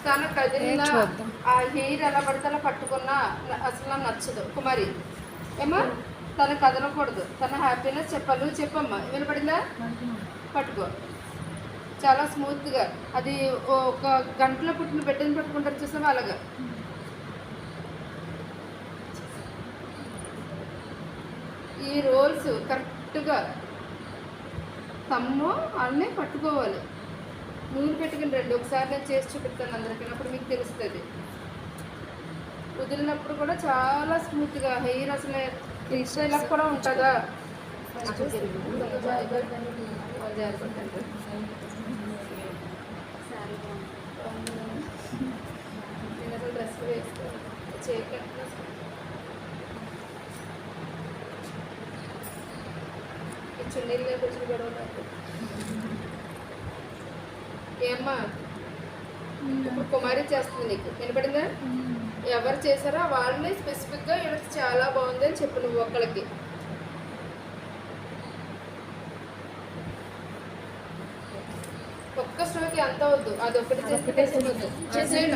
తన కదిలిన ఆ హెయిర్ ఎలా పడితే అలా పట్టుకున్నా అసలు నాకు నచ్చదు. కుమారి ఏమా తన కదలకూడదు, తన హ్యాపీనెస్ చెప్పాలి. చెప్పమ్మా, వినపడిందా? పట్టుకో, చాలా స్మూత్గా. అది ఒక గంటలో పుట్టిన బిడ్డని పట్టుకుంటారు చూసావా, అలాగా. ఈ రోల్స్ కరెక్ట్గా తమ్ము అన్నీ పట్టుకోవాలి. నూనె పెట్టుకుని రండి, ఒకసారి నేను చేసి చూపిస్తాను అందరికీ, అప్పుడు మీకు తెలుస్తుంది. వదిలినప్పుడు కూడా చాలా స్మూత్గా హెయిర్ అసలు ఇలా కూడా ఉంటుందా. నేను అసలు డ్రెస్ వేసుకోవాలి, చేయకట్టు చున్నీళ్ళ కొంచెం గొడవ. ఏమ్మా ఇప్పుడు కుమారి చేస్తుంది, నీకు వినపడిందా? ఎవరు చేశారో వాళ్ళని స్పెసిఫిక్గా వీళ్ళకి చాలా బాగుంది అని చెప్పు నువ్వు ఒక్కళ్ళకి. ఒక్క స్ట్రోక్ ఎంత అవద్దు, అది ఒకటి చేస్తే చేసేయడం.